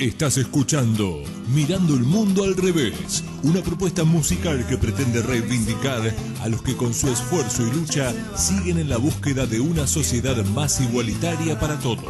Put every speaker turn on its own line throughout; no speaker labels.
Estás escuchando Mirando el Mundo al Revés, una propuesta musical que pretende reivindicar a los que con su esfuerzo y lucha siguen en la búsqueda de una sociedad más igualitaria para todos.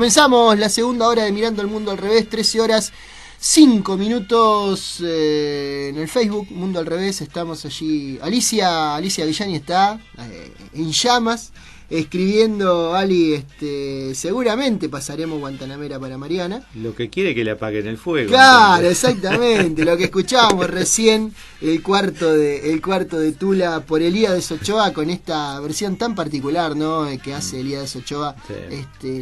Comenzamos la segunda hora de Mirando el Mundo al Revés, 13 horas 5 minutos en el Facebook, Mundo al Revés. Estamos allí. Alicia Villani está en llamas. escribiendo, Ali, seguramente pasaremos Guantanamera para Mariana.
Lo que quiere que le apaguen el fuego.
Claro, entonces. Exactamente, lo que escuchábamos recién, el cuarto de Tula por Elías Ochoa, con esta versión tan particular, ¿no? Que hace Elías Ochoa, sí.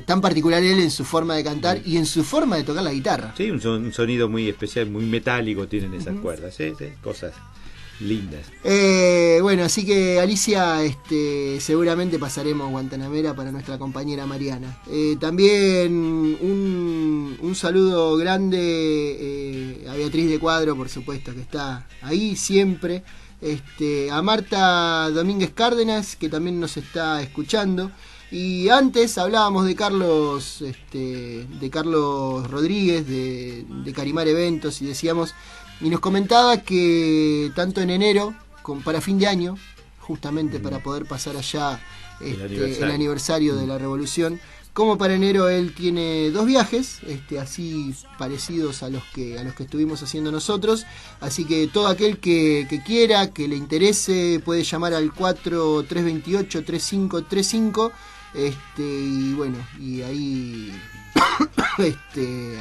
Tan particular él en su forma de cantar y en su forma de tocar la guitarra.
Sí, un sonido muy especial, muy metálico tienen esas cuerdas, ¿sí? Cosas lindas.
Bueno, así que Alicia, seguramente pasaremos Guantanamera para nuestra compañera Mariana. También un saludo grande a Beatriz de Cuadro, por supuesto, que está ahí siempre. A Marta Domínguez Cárdenas, que también nos está escuchando. Y antes hablábamos de Carlos Rodríguez, de Carimar Eventos, y decíamos, y nos comentaba que tanto en enero, para fin de año, justamente para poder pasar allá el aniversario de la Revolución, como para enero él tiene 2 viajes, así parecidos a los que estuvimos haciendo nosotros. Así que todo aquel que quiera, que le interese, puede llamar al 4328-3535, y bueno, y ahí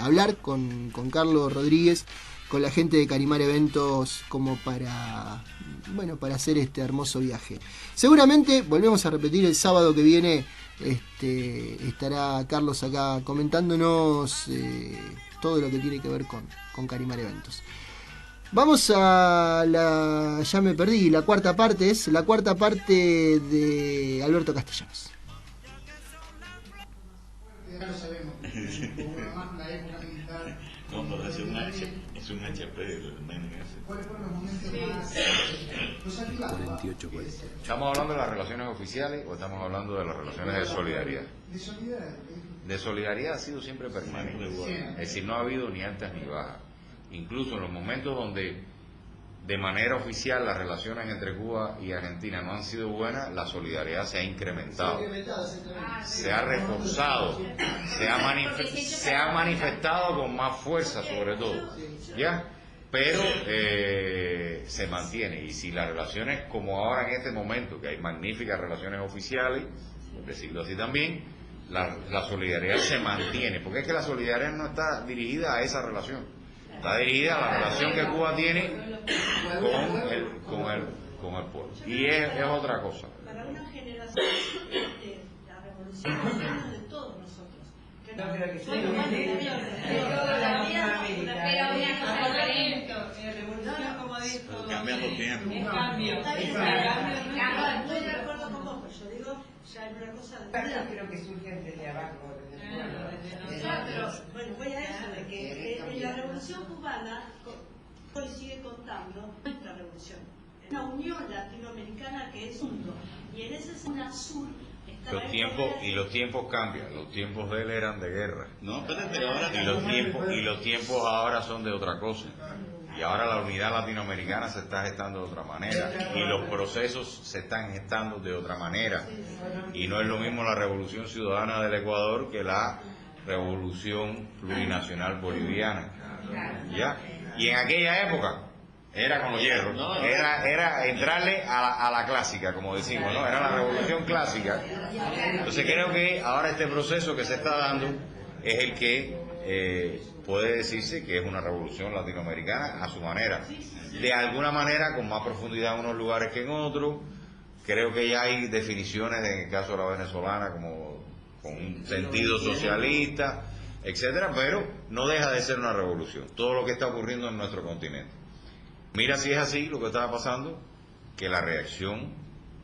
hablar con Carlos Rodríguez, con la gente de Carimar Eventos, como para hacer este hermoso viaje. Seguramente, volvemos a repetir, el sábado que viene estará Carlos acá comentándonos todo lo que tiene que ver con Carimar Eventos. Vamos a ya me perdí, la cuarta parte de Alberto Castellanos.
Ya lo sabemos, la época militar.
No, pero es un HP.
¿Cuáles fueron los momentos más activados?
48.
¿Estamos hablando de las relaciones oficiales o estamos hablando de las relaciones de solidaridad?
De solidaridad.
De solidaridad ha sido siempre permanente. Es decir, no ha habido ni altas ni bajas. Incluso en los momentos donde de manera oficial las relaciones entre Cuba y Argentina no han sido buenas, la solidaridad se ha incrementado, se ha reforzado, se ha manifestado con más fuerza sobre todo, ¿ya? Pero se mantiene. Y si las relaciones, como ahora en este momento, que hay magníficas relaciones oficiales, por decirlo así también, la solidaridad se mantiene, porque es que la solidaridad no está dirigida a esa relación. Está dirigida a la relación que Cuba tiene con el pueblo. Y es otra cosa.
Para una generación, la revolución es de todos nosotros.
No creo que sea
de toda la vida.
Pero una cosa diferente. Revolución, como dijo.
Cambiando tiempo.
Es cambio.
Estoy de acuerdo con vos, pero yo digo, ya es una cosa de vida.
Creo que surgen desde abajo.
Pero, bueno, voy a eso, de que en la revolución cubana, hoy sigue contando nuestra revolución. Es una unión latinoamericana que es mundo. Y en ese zona sur está
Los tiempos cambian. Los tiempos de él eran de guerra.
No, espérate, ahora
Y los tiempos ahora son de otra cosa. Y ahora la unidad latinoamericana se está gestando de otra manera. Y los procesos se están gestando de otra manera. Y no es lo mismo la revolución ciudadana del Ecuador que la revolución plurinacional boliviana. ¿Ya? Y en aquella época era con los hierros, era entrarle a la clásica, como decimos, ¿no? Era la revolución clásica. Entonces creo que ahora este proceso que se está dando es el que puede decirse que es una revolución latinoamericana a su manera. De alguna manera con más profundidad en unos lugares que en otros. Creo que ya hay definiciones en el caso de la venezolana como con un sentido socialista, etcétera, pero no deja de ser una revolución. Todo lo que está ocurriendo en nuestro continente. Mira si es así lo que estaba pasando, que la reacción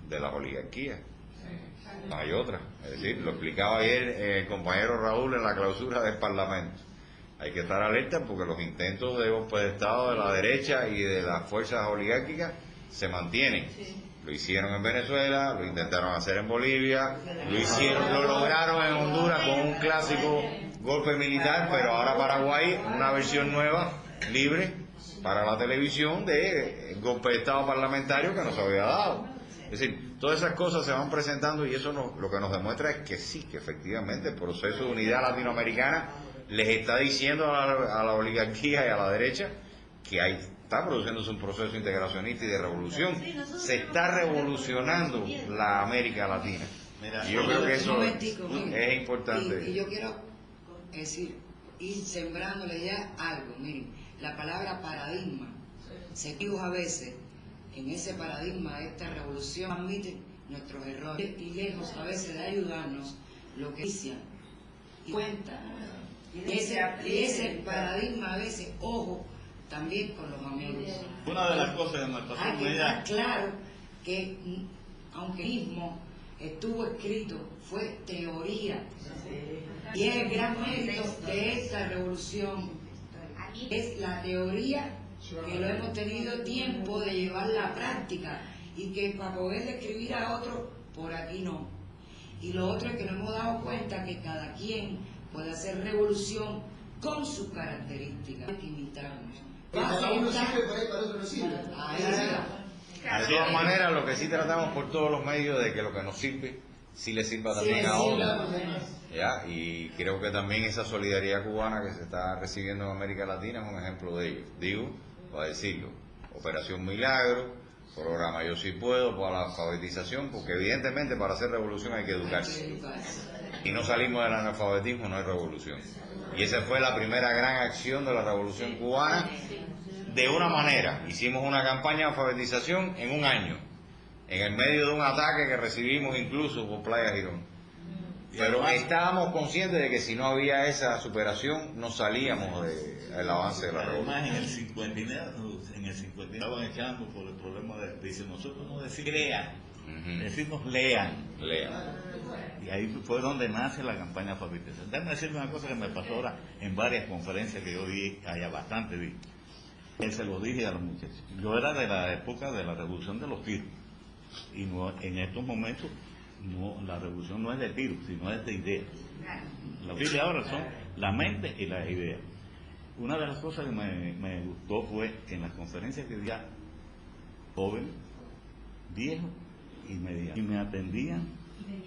de las oligarquías. No hay otra. Es decir, lo explicaba ayer el compañero Raúl en la clausura del Parlamento. Hay que estar alerta porque los intentos de golpe de Estado de la derecha y de las fuerzas oligárquicas se mantienen. Lo hicieron en Venezuela, lo intentaron hacer en Bolivia, lo lograron en Honduras con un clásico golpe militar, pero ahora Paraguay, una versión nueva, libre, para la televisión de golpe de Estado parlamentario que nos había dado. Es decir, todas esas cosas se van presentando y eso lo que nos demuestra es que sí, que efectivamente el proceso de unidad latinoamericana les está diciendo a la oligarquía y a la derecha que está produciéndose un proceso integracionista y de revolución. Se está revolucionando la América Latina. Y yo creo que eso
mire,
es importante.
Y yo quiero decir, ir sembrándole ya algo. Miren, la palabra paradigma se equivoca a veces en ese paradigma de esta revolución, admite nuestros errores y lejos a veces de ayudarnos, lo que dicen y cuenta. Y ese paradigma a veces, ojo, también con los amigos.
Una de las cosas que me pasó
Hay
con
que
ella.
estar claro que, aunque mismo estuvo escrito, fue teoría. Y es el gran mérito de esta revolución. Es la teoría que lo hemos tenido tiempo de llevar a la práctica y que para poder describir a otro, por aquí no. Y lo otro es que nos hemos dado cuenta que cada quien puede hacer revolución con sus características. Hay que imitarnos.
Para uno sirve, para otro no sirve.
De todas maneras, lo que sí tratamos por todos los medios de que lo que nos sirve, sí le sirva también a otros. ¿Ya? Y creo que también esa solidaridad cubana que se está recibiendo en América Latina es un ejemplo de ello. Digo, para decirlo, Operación Milagro, programa Yo Sí Puedo, para la alfabetización, porque evidentemente para hacer revolución hay que educarse. Y no salimos del analfabetismo, no hay revolución. Y esa fue la primera gran acción de la revolución cubana. De una manera, hicimos una campaña de alfabetización en un año, en el medio de un ataque que recibimos incluso por Playa Girón. Pero estábamos conscientes de que si no había esa superación, no salíamos del avance de la revolución.
Además, en el 59 estaban echando por el problema de, dice, nosotros no decimos crean, decimos lean. Y ahí fue donde nace la campaña alfabetización. Déjame decirle una cosa que me pasó ahora en varias conferencias que yo di, allá bastante vi. Él se lo dije a los muchachos. Yo era de la época de la revolución de los tiros. Y no, en estos momentos no, la revolución no es de tiros, sino es de ideas. Los tiros ahora son la mente y las ideas. Una de las cosas que me gustó fue que en las conferencias que di, jóvenes, viejos y medianos, y me atendían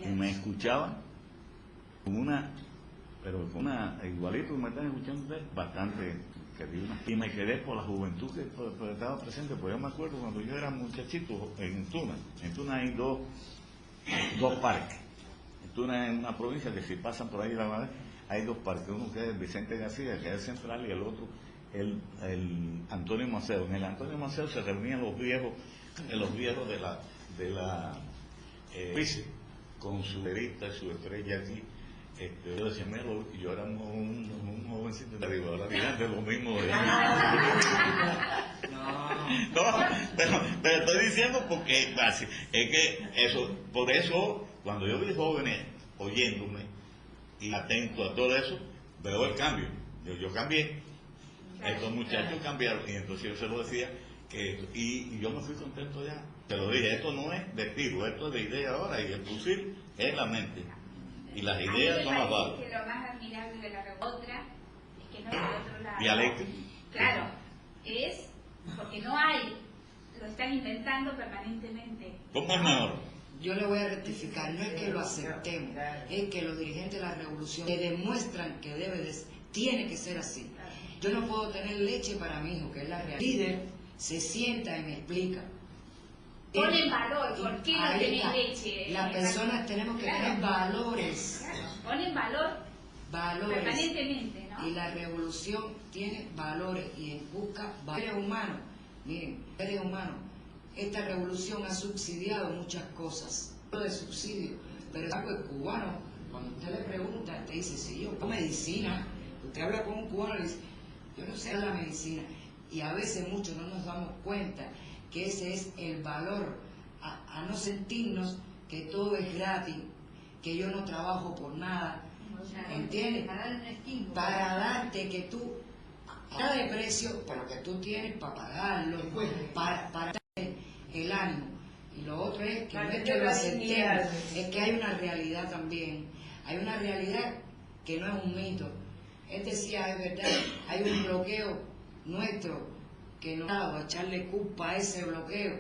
y me escuchaban con una, pero con una, igualito que me están escuchando ustedes, bastante querida. Y me quedé por la juventud que estaba presente, pues yo me acuerdo cuando yo era muchachito en Tuna. En Tuna hay dos parques. En Tuna es una provincia que si pasan por ahí la madre, hay dos parques, uno que es Vicente García, que es central, y el otro el Antonio Maceo. En el Antonio Maceo se reunían los viejos de la con su verita y su estrella aquí. Yo decía, yo era un jovencito de arriba, ahora fíjate lo mismo. Pero estoy diciendo porque es que eso, por eso, cuando yo vi jóvenes oyéndome y atento a todo eso, veo el cambio. Yo cambié, estos muchachos cambiaron, y entonces yo se lo decía, y yo me fui contento ya. Te lo dije, esto no es de tiro, esto es de idea ahora, y el fusil es la mente. Y las ideas son las balas.
Que lo más admirable de la otra es que no es de otro lado.
Dialéctico.
Claro, es porque no hay, lo están inventando permanentemente.
¿Cómo es mejor?
Yo le voy a rectificar, no es que lo aceptemos, es que los dirigentes de la revolución le demuestran que tiene que ser así. Yo no puedo tener leche para mi hijo, que es la realidad. El líder se sienta y me explica.
Ponen valor, ¿por qué no tenés leche?
Las personas tenemos que tener valores.
Ponen valor permanentemente, ¿no?
Y la revolución tiene valores y busca valores humanos. Miren, seres humanos. Esta revolución ha subsidiado muchas cosas. No de subsidio, pero es algo cubano. Cuando usted le pregunta, te dice, sí, yo con medicina. Usted habla con un cubano y dice, yo no sé la medicina. Y a veces muchos no nos damos cuenta que ese es el valor, a no sentirnos que todo es gratis, que yo no trabajo por nada, ¿entiendes? Para darte que tú, para de precio, pero que tú tienes para pagarlo, para darte el ánimo. Y lo otro es que no es que lo aceptemos, es que hay una realidad también, hay una realidad que no es un mito. Él decía, es verdad, hay un bloqueo nuestro, que no a echarle culpa a ese bloqueo,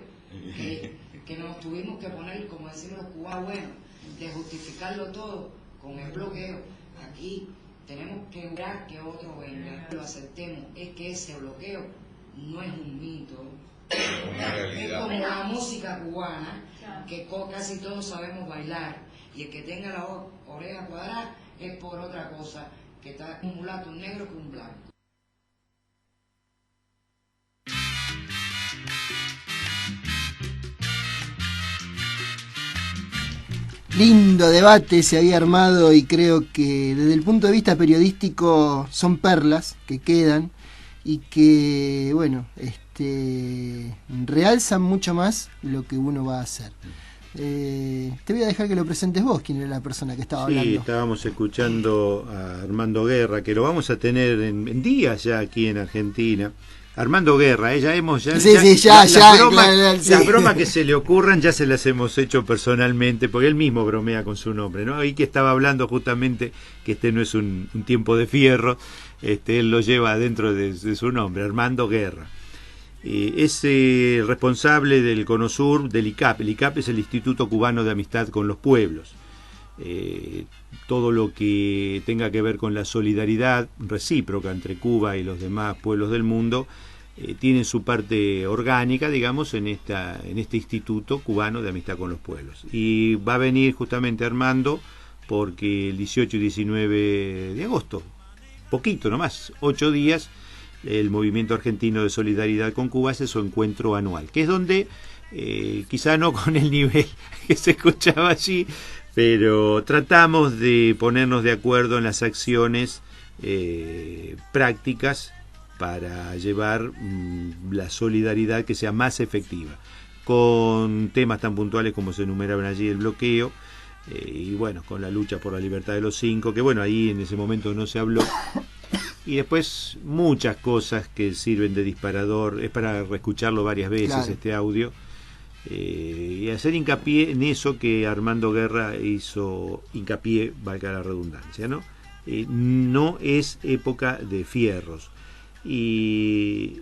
que nos tuvimos que poner, como decimos los cubanos, bueno, de justificarlo todo con el bloqueo. Aquí tenemos que lograr que otro venga, lo aceptemos, es que ese bloqueo no es un mito, es como la música cubana, que casi todos sabemos bailar, y el que tenga la oreja cuadrada es por otra cosa, que está un mulato, un negro que un blanco.
Lindo debate se había armado y creo que desde el punto de vista periodístico son perlas que quedan y que, bueno, realzan mucho más lo que uno va a hacer. Te voy a dejar que lo presentes vos, quién era la persona que estaba hablando.
Sí, estábamos escuchando a Armando Guerra, que lo vamos a tener en días ya aquí en Argentina. Armando Guerra, ya hemos las bromas que se le ocurran ya se las hemos hecho personalmente, porque él mismo bromea con su nombre, ¿no? Ahí que estaba hablando justamente que no es un tiempo de fierro, él lo lleva dentro de su nombre, Armando Guerra. Es responsable del CONOSUR, del ICAP. El ICAP es el Instituto Cubano de Amistad con los Pueblos. Todo lo que tenga que ver con la solidaridad recíproca entre Cuba y los demás pueblos del mundo tiene su parte orgánica, digamos, en este Instituto Cubano de Amistad con los Pueblos. Y va a venir justamente Armando porque el 18 y 19 de agosto, poquito nomás, 8 días, el Movimiento Argentino de Solidaridad con Cuba hace su encuentro anual, que es donde, quizá no con el nivel que se escuchaba allí, pero tratamos de ponernos de acuerdo en las acciones prácticas para llevar la solidaridad que sea más efectiva, con temas tan puntuales como se enumeraban allí, el bloqueo, y bueno, con la lucha por la libertad de los 5, que bueno, ahí en ese momento no se habló, y después muchas cosas que sirven de disparador, es para reescucharlo varias veces, claro, este audio, y hacer hincapié en eso que Armando Guerra hizo hincapié, valga la redundancia, ¿no? No es época de fierros, y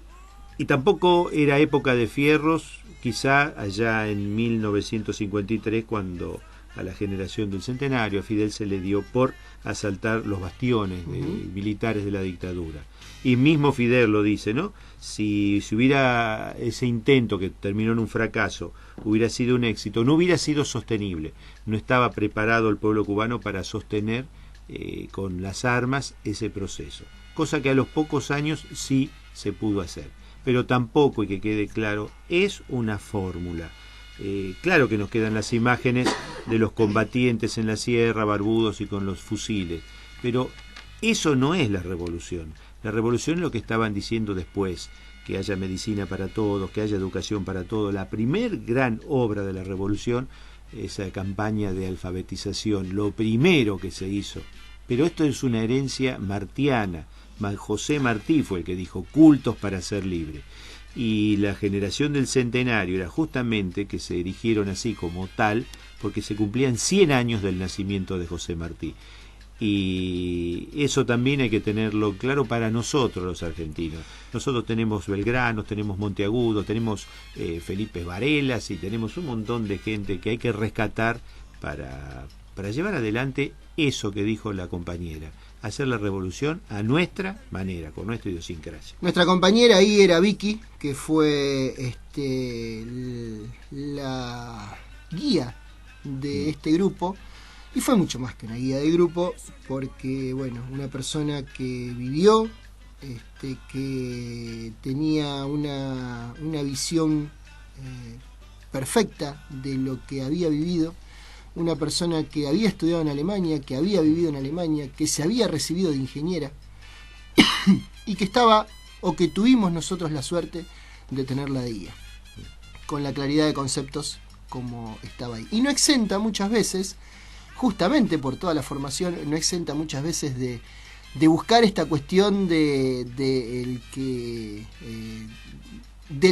tampoco era época de fierros quizá allá en 1953, cuando a la generación del centenario a Fidel se le dio por asaltar los bastiones militares de la dictadura. Y mismo Fidel lo dice, ¿no? Si hubiera ese intento que terminó en un fracaso, hubiera sido un éxito, no hubiera sido sostenible. No estaba preparado el pueblo cubano para sostener con las armas ese proceso. Cosa que a los pocos años sí se pudo hacer. Pero tampoco, y que quede claro, es una fórmula. Claro que nos quedan las imágenes de los combatientes en la sierra, barbudos y con los fusiles, pero eso no es la revolución. La revolución es lo que estaban diciendo después, que haya medicina para todos, que haya educación para todos. La primer gran obra de la revolución, esa campaña de alfabetización, lo primero que se hizo. Pero esto es una herencia martiana. José Martí fue el que dijo, cultos para ser libre. Y la generación del centenario era justamente que se erigieron así como tal, porque se cumplían 100 años del nacimiento de José Martí. Y eso también hay que tenerlo claro para nosotros los argentinos. Nosotros tenemos Belgrano, tenemos Monteagudo, tenemos Felipe Varelas y tenemos un montón de gente que hay que rescatar para llevar adelante eso que dijo la compañera, hacer la revolución a nuestra manera, con nuestra idiosincrasia.
Nuestra compañera ahí era Vicky, que fue la guía de este grupo, y fue mucho más que una guía de grupo, porque bueno, una persona que vivió, que tenía una visión perfecta de lo que había vivido, una persona que había estudiado en Alemania, que había vivido en Alemania, que se había recibido de ingeniera y que estaba, o que tuvimos nosotros la suerte de tenerla de guía, con la claridad de conceptos como estaba ahí. Y no exenta muchas veces, justamente por toda la formación, no exenta muchas veces de buscar esta cuestión del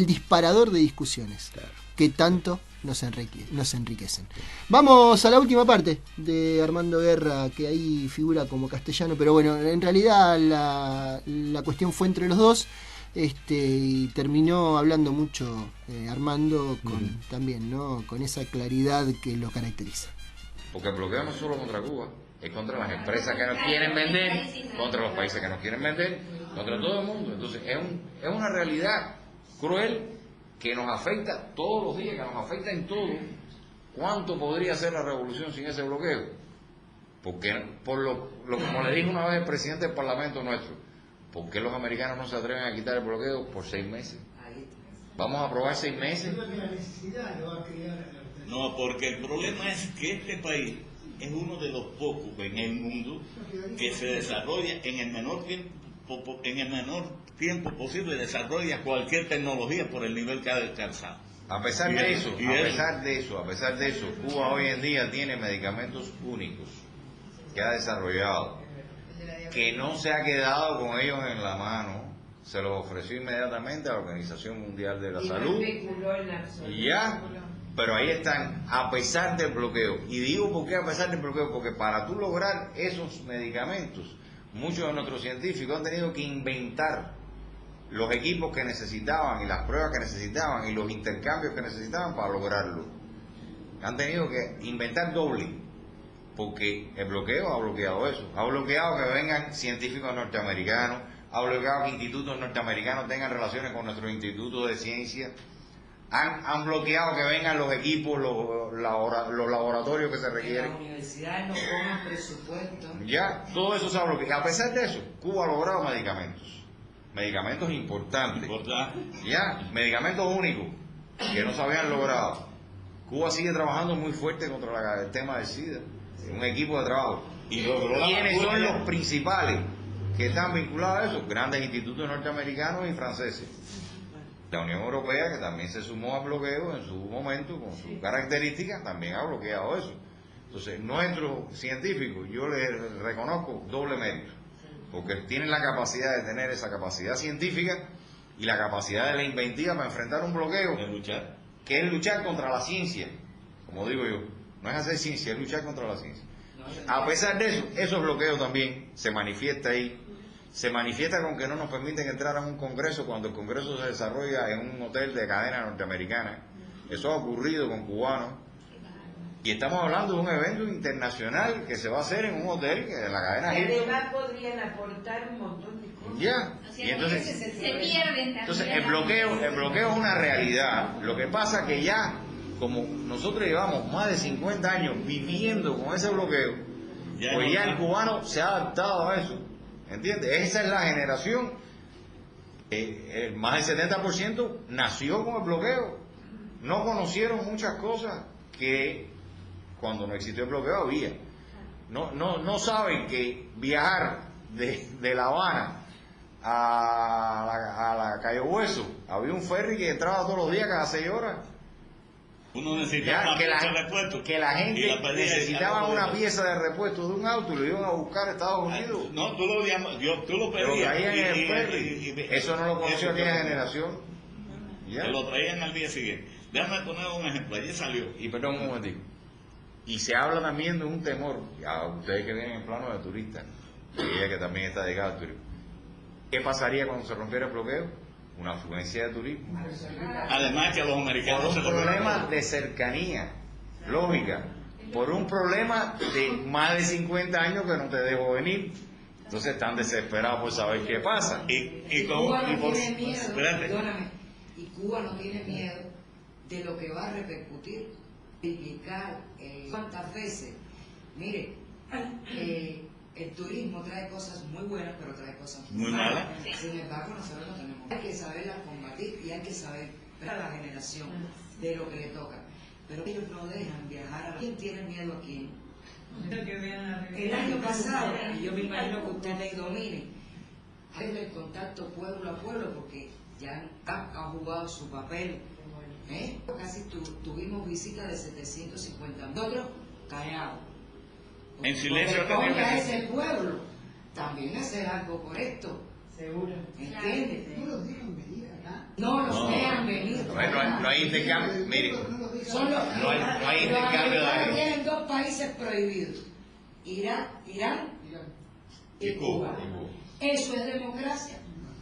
disparador de discusiones, claro, que tanto nos enriquecen. Vamos a la última parte de Armando Guerra, que ahí figura como castellano, pero bueno, en realidad la cuestión fue entre los dos, y terminó hablando mucho Armando también, ¿no? Con esa claridad que lo caracteriza.
Porque el bloqueo no es solo contra Cuba, es contra las empresas que nos quieren vender, contra los países que nos quieren vender, contra todo el mundo. Entonces es una realidad cruel que nos afecta todos los días, que nos afecta en todo, ¿Cuánto podría ser la revolución sin ese bloqueo? Porque, como le dijo una vez el presidente del Parlamento nuestro, ¿por qué los americanos no se atreven a quitar el bloqueo por 6 meses? ¿Vamos a aprobar 6 meses?
No, porque el problema es que este país es uno de los pocos en el mundo que se desarrolla en el menor tiempo posible, desarrolla cualquier tecnología por el nivel que ha alcanzado.
A pesar de eso, Cuba hoy en día tiene medicamentos únicos que ha desarrollado, que no se ha quedado con ellos en la mano, se los ofreció inmediatamente a la Organización Mundial de la Salud, y ya, pero ahí están, a pesar del bloqueo. Y digo por qué a pesar del bloqueo, porque para tú lograr esos medicamentos, muchos de nuestros científicos han tenido que inventar los equipos que necesitaban y las pruebas que necesitaban y los intercambios que necesitaban para lograrlo. Han tenido que inventar doble, porque el bloqueo ha bloqueado eso. Ha bloqueado que vengan científicos norteamericanos, ha bloqueado que institutos norteamericanos tengan relaciones con nuestros institutos de ciencia, han bloqueado que vengan los equipos, los laboratorios que se requieren.
Las universidades no pongan presupuesto.
Ya, todo eso se ha bloqueado. A pesar de eso, Cuba ha logrado medicamentos importantes, ya, medicamentos únicos que no se habían logrado. Cuba sigue trabajando muy fuerte contra el tema del SIDA, un equipo de trabajo. ¿Y quiénes son los principales que están vinculados a eso? Grandes institutos norteamericanos y franceses. La Unión Europea, que también se sumó al bloqueo en su momento, con sus características, también ha bloqueado eso. Entonces, nuestros científicos, yo les reconozco doble mérito, porque tienen la capacidad de tener esa capacidad científica y la capacidad de la inventiva para enfrentar un bloqueo, que es luchar contra la ciencia, como digo yo. No es hacer ciencia, es luchar contra la ciencia. A pesar de eso, esos bloqueos también se manifiesta ahí. Se manifiesta con que no nos permiten entrar a un congreso cuando el congreso se desarrolla en un hotel de cadena norteamericana. Eso ha ocurrido con cubanos. Y estamos hablando de un evento internacional que se va a hacer en un hotel que de la cadena Hilton.
Además podrían aportar un montón de cosas.
Ya. Y entonces el bloqueo es una realidad. Lo que pasa que ya, como nosotros llevamos más de 50 años viviendo con ese bloqueo, pues ya el cubano se ha adaptado a eso. ¿Entiendes? Esa es la generación. Más del 70% nació con el bloqueo. No conocieron muchas cosas que cuando no existió el bloqueo había. No saben que viajar de La Habana a la Cayo Hueso, había un ferry que entraba todos los días cada 6 horas.
Uno necesitaba
que la gente necesitaba una pieza de repuesto de un auto y lo iban a buscar a Estados Unidos.
No, tú lo pedías.
Eso no lo conoció aquella generación.
Te lo traían al día siguiente. Déjame poner un ejemplo. Ayer salió.
Y perdón un momentico. Y se habla también de un temor, a ustedes que vienen en plano de turistas, y ella que también está dedicada al turismo. ¿Qué pasaría cuando se rompiera el bloqueo? Una afluencia de turismo.
Además que a los americanos
por un problema de cercanía, lógica, por un problema de más de 50 años que no te dejo venir. Entonces están desesperados por saber qué pasa.
Cuba no tiene miedo, perdóname, y Cuba no tiene miedo de lo que va a repercutir, explicar cuántas veces. Mire, el turismo trae cosas muy buenas, pero trae cosas muy malas. Sin embargo, nosotros no tenemos. Hay que saberlas combatir y hay que saber a la generación de lo que le toca. Pero ellos no dejan viajar a... ¿Quién tiene miedo a quién? El año pasado, y yo me imagino que ustedes dominen, hay el contacto pueblo a pueblo, porque ya ha jugado su papel. Casi tuvimos visitas de 750. Nosotros callados.
En silencio.
Oiga, ese pueblo también hacer algo correcto. Seguro. ¿Entiendes?
No los dejan venir acá.
No los dejan venir.
No hay intercambio. Mire, no hay intercambio de...
Tienen 2 países prohibidos: Irán y Cuba. ¿Eso es democracia?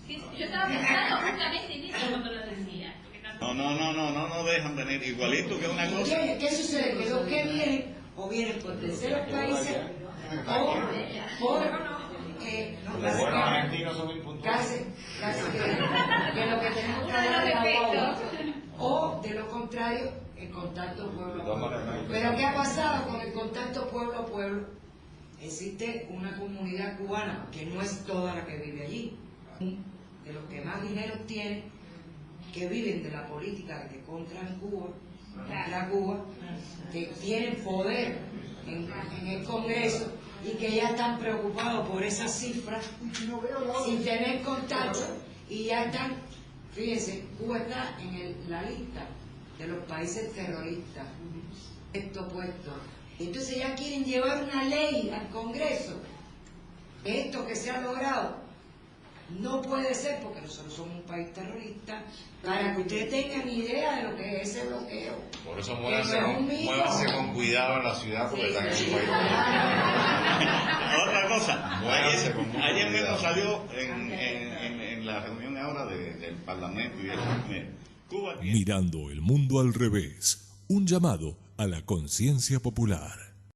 Sí, yo estaba pensando justamente en eso cuando lo decía.
No dejan venir, igualito que una cosa.
¿Qué sucede? Que los que vienen o vienen por terceros países o por casi que lo que tenemos que dar o de lo contrario contacto pueblo a pueblo. Pero ¿qué ha pasado con el contacto pueblo a pueblo? Existe una comunidad cubana, que no es toda la que vive allí, de los que más dinero tienen, que viven de la política de que contra Cuba, que tienen poder en el Congreso y que ya están preocupados por esas cifras sin tener contacto y ya están, fíjense, Cuba está en la lista de los países terroristas, esto puesto. Entonces ya quieren llevar una ley al Congreso. Esto que se ha logrado no puede ser porque nosotros somos un país terrorista. Para que ustedes tengan idea de lo que es ese bloqueo.
Por eso muévanse con cuidado en la ciudad porque están en un país.
Otra cosa,
Muévanse con mucho
ayer mismo
cuidado.
salió en la reunión ahora del Parlamento y eso. Cuba tiene...
Mirando el mundo al revés. Un llamado a la conciencia popular.